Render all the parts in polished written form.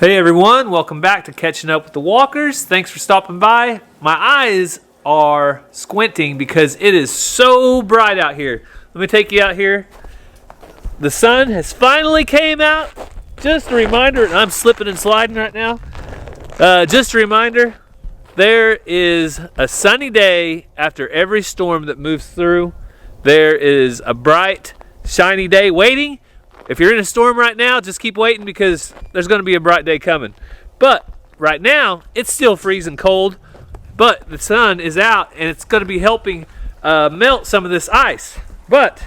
Hey everyone, welcome back to Catching Up with the Walkers. Thanks for stopping by. My eyes are squinting because it is so bright out here. Let me take you out here. The sun has finally came out. Just a reminder, and I'm slipping and sliding right now. Just a reminder, there is a sunny day after every storm that moves through. There is a bright, shiny day waiting. If you're in a storm right now, just keep waiting because there's going to be a bright day coming. But right now, it's still freezing cold, but the sun is out and it's going to be helping melt some of this ice. But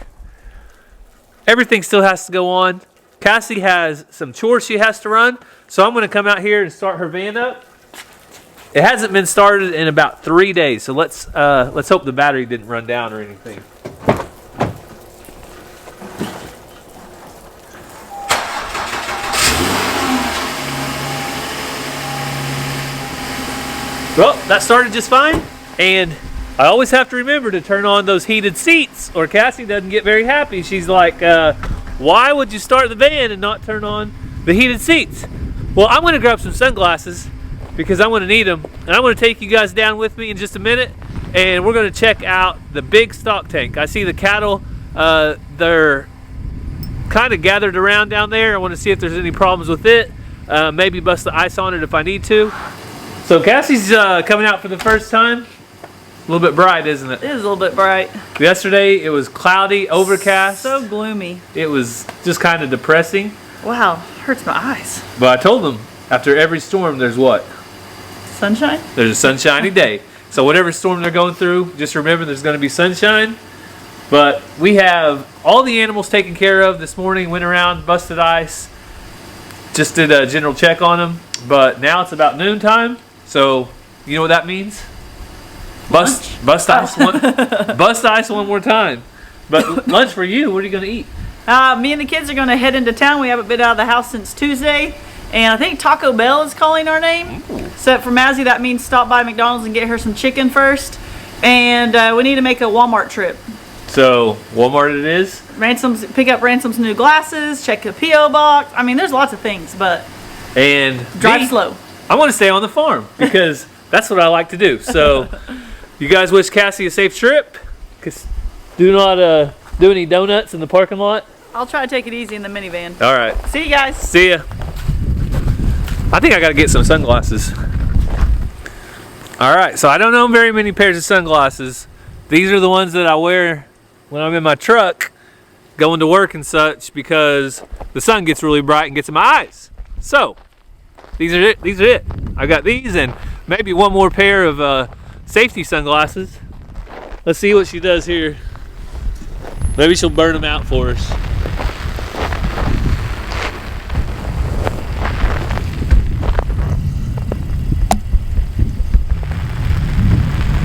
everything still has to go on. Cassie has some chores she has to run, so I'm going to come out here and start her van up. It hasn't been started in about 3 days, so let's hope the battery didn't run down or anything. Well, that started just fine, and I always have to remember to turn on those heated seats or Cassie doesn't get very happy. She's like, why would you start the van and not turn on the heated seats? Well, I'm going to grab some sunglasses because I'm going to need them, and I'm going to take you guys down with me in just a minute, and we're going to check out the big stock tank. I see the cattle, they're kind of gathered around down there. I want to see if there's any problems with it, maybe bust the ice on it if I need to. So Cassie's coming out for the first time. A little bit bright, isn't it? It is a little bit bright. Yesterday it was cloudy, overcast. So gloomy. It was just kind of depressing. Wow, hurts my eyes. But I told them, after every storm there's what? Sunshine? There's a sunshiny day. So whatever storm they're going through, just remember there's going to be sunshine. But we have all the animals taken care of this morning. Went around, busted ice. Just did a general check on them. But now it's about noontime. So, you know what that means? Bust ice one more time. But lunch for you, what are you going to eat? Me and the kids are going to head into town. We haven't been out of the house since Tuesday. And I think Taco Bell is calling our name. So for Mazzy, that means stop by McDonald's and get her some chicken first. And we need to make a Walmart trip. So, Walmart it is? Pick up Ransom's new glasses, check the P.O. box. I mean, there's lots of things, but drive slow. I want to stay on the farm because that's what I like to do. So, you guys wish Cassie a safe trip. Do not do any donuts in the parking lot. I'll try to take it easy in the minivan. All right. See you guys. See ya. I think I got to get some sunglasses. All right. So, I don't own very many pairs of sunglasses. These are the ones that I wear when I'm in my truck going to work and such because the sun gets really bright and gets in my eyes. So, these are it. I got these and maybe one more pair of safety sunglasses. Let's see what she does here. Maybe she'll burn them out for us.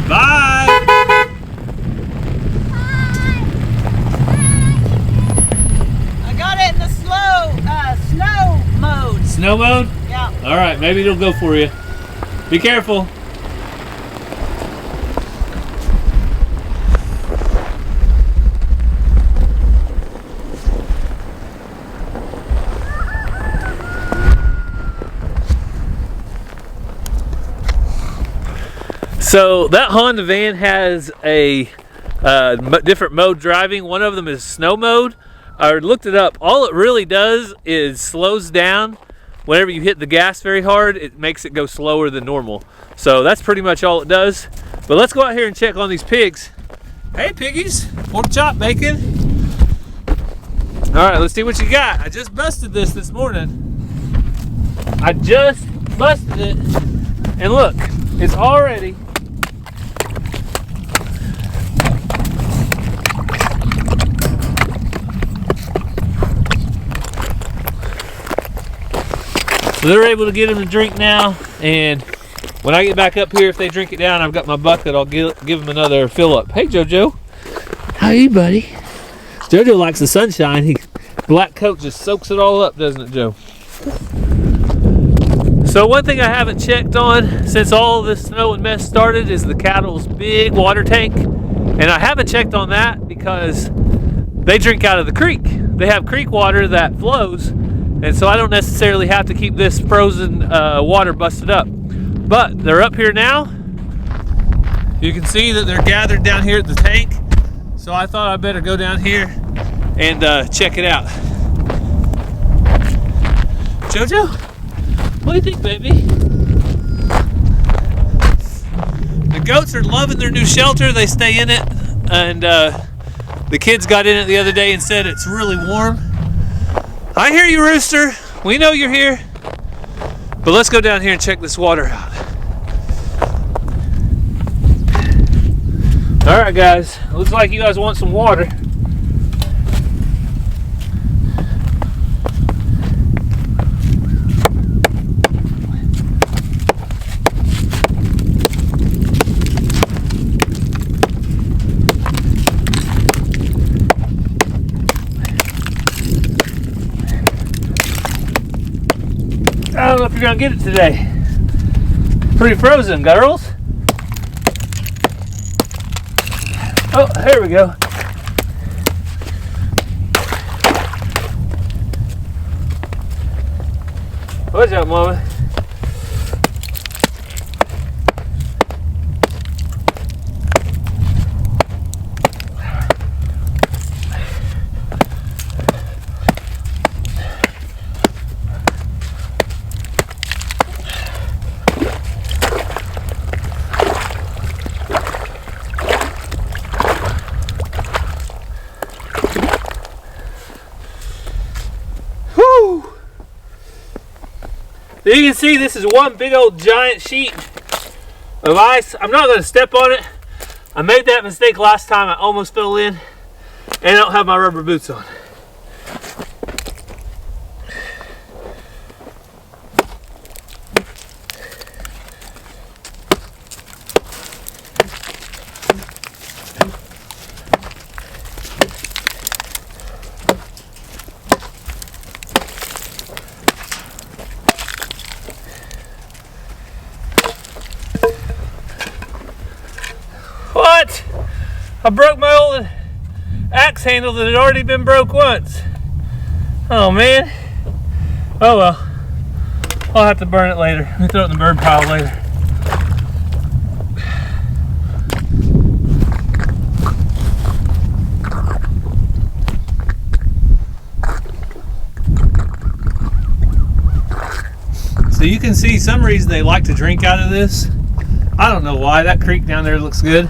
Bye. I got it in the snow mode. Snow mode? Yeah. All right, maybe it'll go for you. Be careful. So that Honda van has a different mode driving. One of them is snow mode. I looked it up. All it really does is slows down. Whenever you hit the gas very hard, it makes it go slower than normal. So that's pretty much all it does. But let's go out here and check on these pigs. Hey piggies, pork chop bacon. All right, let's see what you got. I just busted this morning. I just busted it. And look, it's already so they're able to get them to drink now, and when I get back up here, if they drink it down, I've got my bucket. I'll give them another fill up. Hey, JoJo. How are you, buddy? JoJo likes the sunshine. Black coat just soaks it all up, doesn't it, Joe? So one thing I haven't checked on since all this snow and mess started is the cattle's big water tank, and I haven't checked on that because they drink out of the creek. They have creek water that flows, and so I don't necessarily have to keep this frozen water busted up. But they're up here now. You can see that they're gathered down here at the tank, so I thought I better go down here and check it out. Jojo, what do you think, baby? The goats are loving their new shelter. They stay in it, and the kids got in it the other day and said it's really warm. I hear you, Rooster. We know you're here. But let's go down here and check this water out. Alright guys, looks like you guys want some water. I don't know if you're gonna get it today. Pretty frozen, girls. Oh, here we go. Watch out, Mama. So you can see this is one big old giant sheet of ice. I'm not going to step on it. I made that mistake last time. I almost fell in, and I don't have my rubber boots on. What? I broke my old axe handle that had already been broke once. Oh man. Oh well. I'll have to burn it later. Let me throw it in the burn pile later. So you can see some reason they like to drink out of this. I don't know why. That creek down there looks good.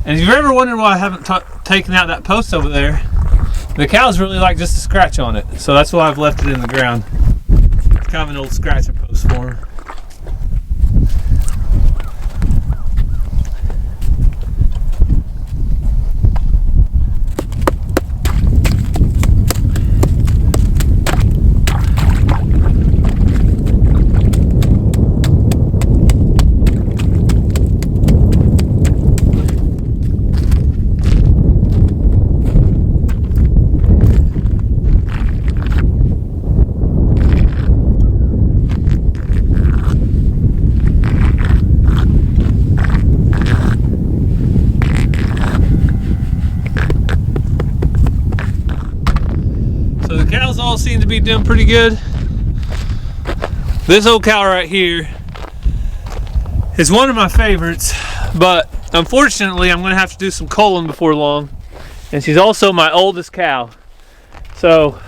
And if you've ever wondered why I haven't taken out that post over there, the cows really like just to scratch on it. So that's why I've left it in the ground. It's kind of an old scratching post for them. All seem to be doing pretty good. This old cow right here is one of my favorites, but unfortunately I'm going to have to do some culling before long, and she's also my oldest cow, so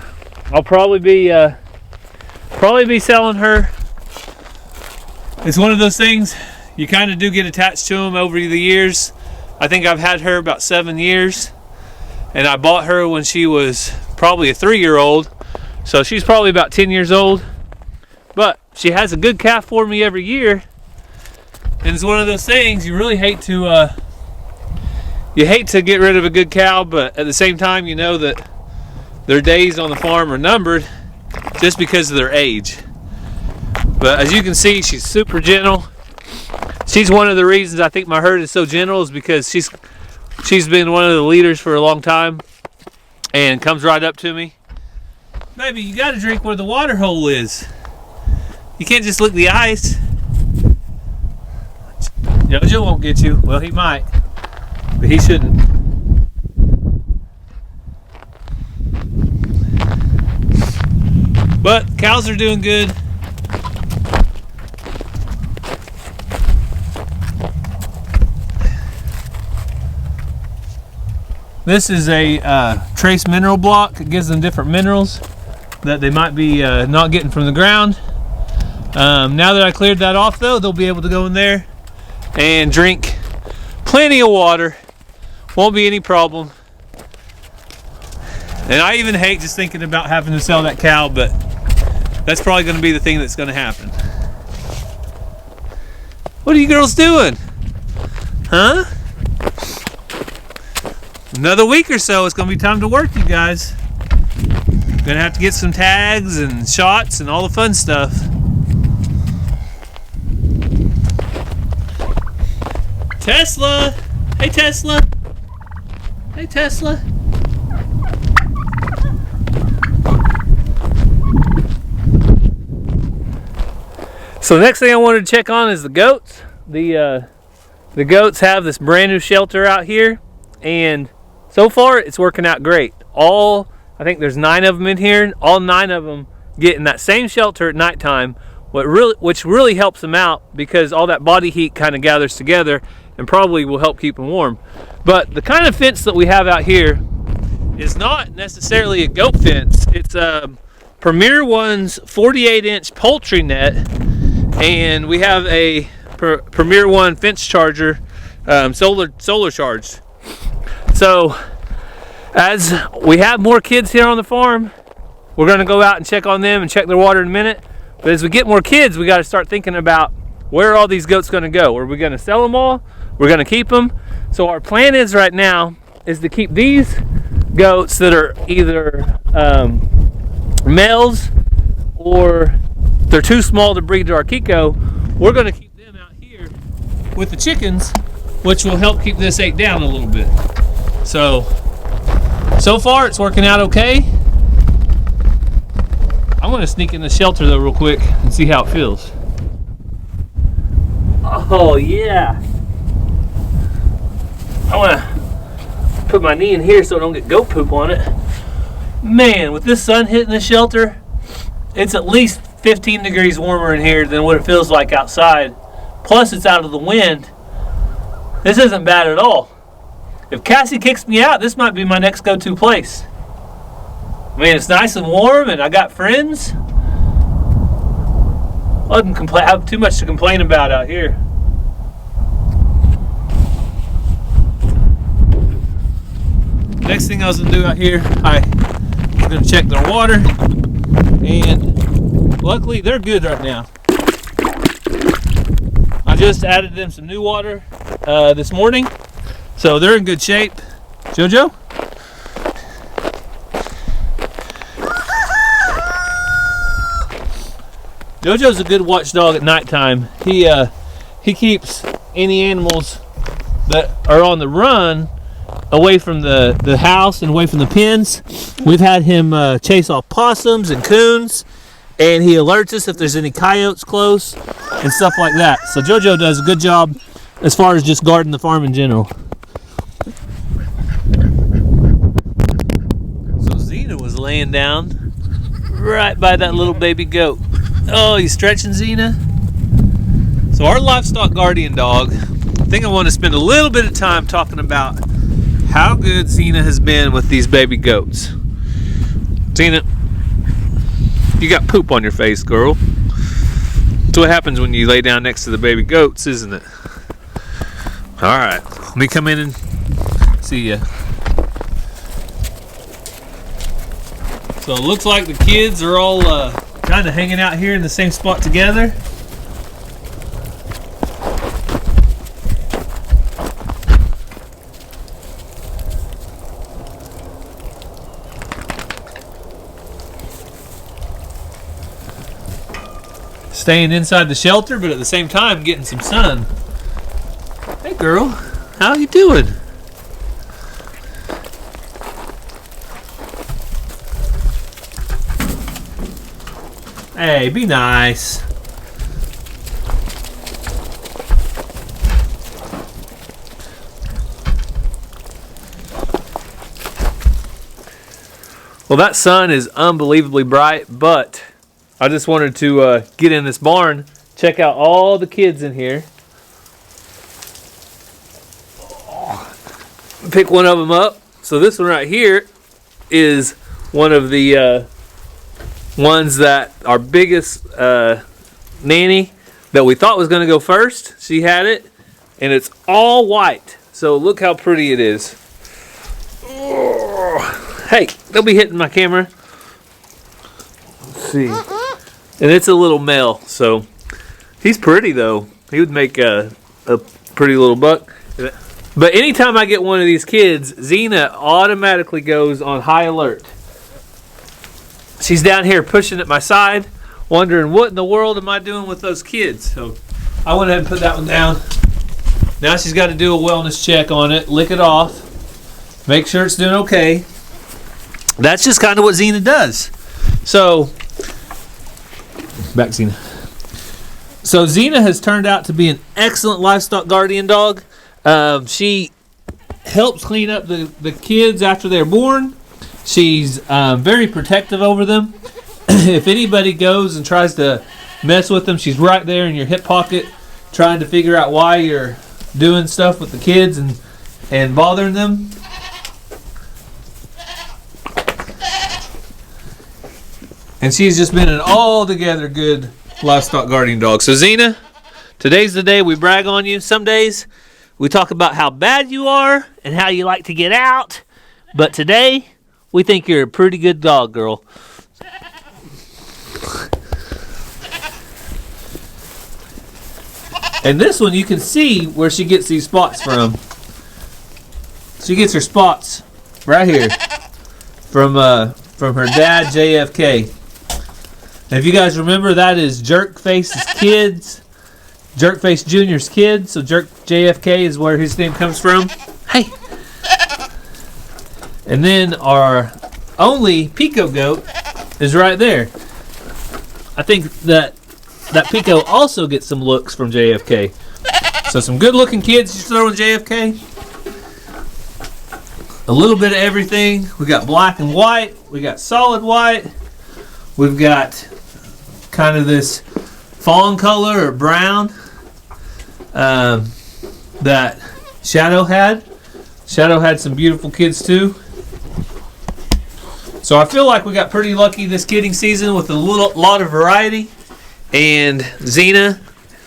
I'll probably be selling her. It's one of those things you kind of do get attached to them over the years. I think I've had her about 7 years, and I bought her when she was probably a 3-year-old. So she's probably about 10 years old, but she has a good calf for me every year. And it's one of those things you really hate to get rid of a good cow, but at the same time you know that their days on the farm are numbered just because of their age. But as you can see, she's super gentle. She's one of the reasons I think my herd is so gentle, is because she's been one of the leaders for a long time and comes right up to me. Baby, you gotta drink where the water hole is. You can't just lick the ice. Jojo won't get you. Well, he might, but he shouldn't. But cows are doing good. This is a trace mineral block. It gives them different minerals that they might be not getting from the ground. Now that I cleared that off though, they'll be able to go in there and drink plenty of water. Won't be any problem. And I even hate just thinking about having to sell that cow, but that's probably going to be the thing that's going to happen. What are you girls doing? Huh? Another week or so, it's going to be time to work, you guys. Gonna have to get some tags and shots and all the fun stuff. Tesla! Hey Tesla! Hey Tesla! So the next thing I wanted to check on is the goats. The goats have this brand new shelter out here, and so far it's working out great. I think there's 9 of them in here. All 9 of them get in that same shelter at nighttime, which really helps them out because all that body heat kind of gathers together and probably will help keep them warm. But the kind of fence that we have out here is not necessarily a goat fence. It's Premier One's 48-inch poultry net, and we have a Premier One fence charger, solar charged. So as we have more kids here on the farm, we're going to go out and check on them and check their water in a minute. But as we get more kids, we got to start thinking about where are all these goats going to go. Are we going to sell them all? We're going to keep them. So our plan is right now is to keep these goats that are either males or they're too small to breed to our Kiko. We're going to keep them out here with the chickens, which will help keep this 8 down a little bit. So far it's working out okay. I'm going to sneak in the shelter though real quick and see how it feels. Oh yeah. I want to put my knee in here so I don't get goat poop on it. Man, with this sun hitting the shelter, it's at least 15 degrees warmer in here than what it feels like outside. Plus it's out of the wind. This isn't bad at all. If Cassie kicks me out, this might be my next go-to place. I mean, it's nice and warm and I got friends. I didn't have too much to complain about out here. Next thing I was going to do out here, I'm going to check their water, and luckily they're good right now. I just added them some new water this morning, so they're in good shape. Jojo? Jojo's a good watchdog at nighttime. He keeps any animals that are on the run away from the house and away from the pens. We've had him chase off possums and coons, and he alerts us if there's any coyotes close and stuff like that. So Jojo does a good job as far as just guarding the farm in general. So Xena was laying down right by that little baby goat. Oh, you stretching, Xena? So our livestock guardian dog, I think I want to spend a little bit of time talking about how good Xena has been with these baby goats. Xena, you got poop on your face, girl. That's what happens when you lay down next to the baby goats, isn't it? All right, let me come in and see ya. So it looks like the kids are all kind of hanging out here in the same spot together. Staying inside the shelter, but at the same time getting some sun. Hey girl, how you doing? Hey, be nice. Well, that sun is unbelievably bright, but I just wanted to get in this barn, check out all the kids in here. Pick one of them up. So this one right here is one of the ones that our biggest nanny that we thought was going to go first. She had it, and it's all white. So look how pretty it is. Oh, hey, they'll be hitting my camera. Let's see. And it's a little male, so he's pretty though. He would make a pretty little buck. But anytime I get one of these kids, Xena automatically goes on high alert. She's down here pushing at my side, wondering what in the world am I doing with those kids. So I went ahead and put that one down. Now she's got to do a wellness check on it, lick it off, make sure it's doing okay. That's just kind of what Xena does. So, back Xena. So Xena has turned out to be an excellent livestock guardian dog. She helps clean up the kids after they're born. She's very protective over them. If anybody goes and tries to mess with them, she's right there in your hip pocket trying to figure out why you're doing stuff with the kids and bothering them. And she's just been an altogether good livestock guardian dog. So Xena, today's the day we brag on you. Some days we talk about how bad you are and how you like to get out. But today, we think you're a pretty good dog, girl. And this one, you can see where she gets these spots from. She gets her spots right here from her dad, JFK. And if you guys remember, that is Jerkface's kids. Jerkface Jr.'s kid, so JFK is where his name comes from. Hey! And then our only Pico goat is right there. I think that Pico also gets some looks from JFK. So some good looking kids just throwing JFK. A little bit of everything. We got black and white. We got solid white. We've got kind of this fawn color or brown that Shadow had. Shadow had some beautiful kids too. So I feel like we got pretty lucky this kidding season with a lot of variety. And Xena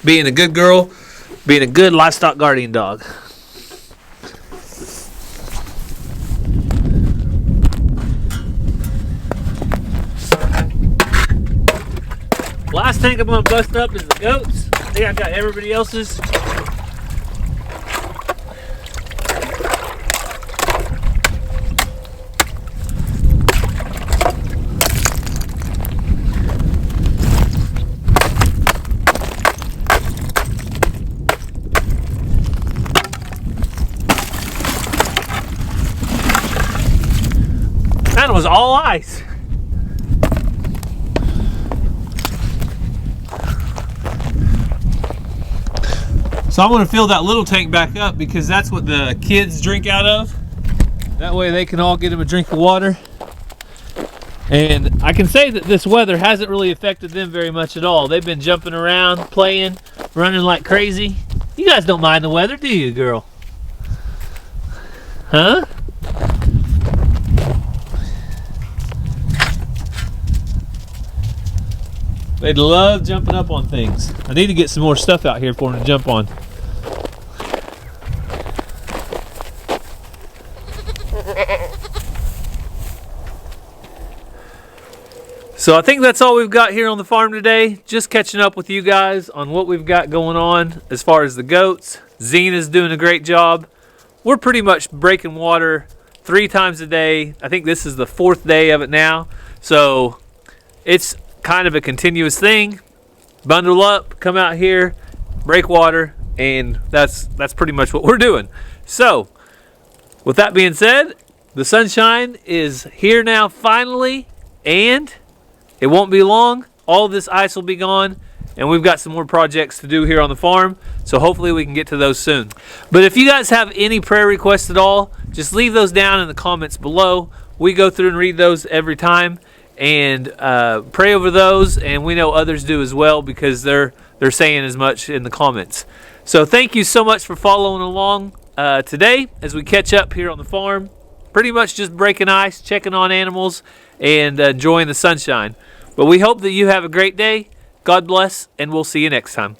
being a good girl, being a good livestock guardian dog. Last thing I'm going to bust up is the goats. I think I got everybody else's. That was all ice. So I'm going to fill that little tank back up because that's what the kids drink out of. That way they can all get them a drink of water. And I can say that this weather hasn't really affected them very much at all. They've been jumping around, playing, running like crazy. You guys don't mind the weather, do you, girl? Huh? They'd love jumping up on things. I need to get some more stuff out here for them to jump on. So I think that's all we've got here on the farm today. Just catching up with you guys on what we've got going on as far as the goats. Xena's doing a great job. We're pretty much breaking water 3 times a day. I think this is the 4th day of it now. So it's kind of a continuous thing. Bundle up, come out here, break water, and that's pretty much what we're doing. So with that being said, the sunshine is here now finally, and it won't be long. All of this ice will be gone, and we've got some more projects to do here on the farm, so hopefully we can get to those soon. But if you guys have any prayer requests at all, just leave those down in the comments below. We go through and read those every time. and pray over those, and we know others do as well because they're saying as much in the comments. So thank you so much for following along today as we catch up here on the farm. Pretty much just breaking ice, checking on animals, and enjoying the sunshine. But we hope that you have a great day. God bless, and we'll see you next time.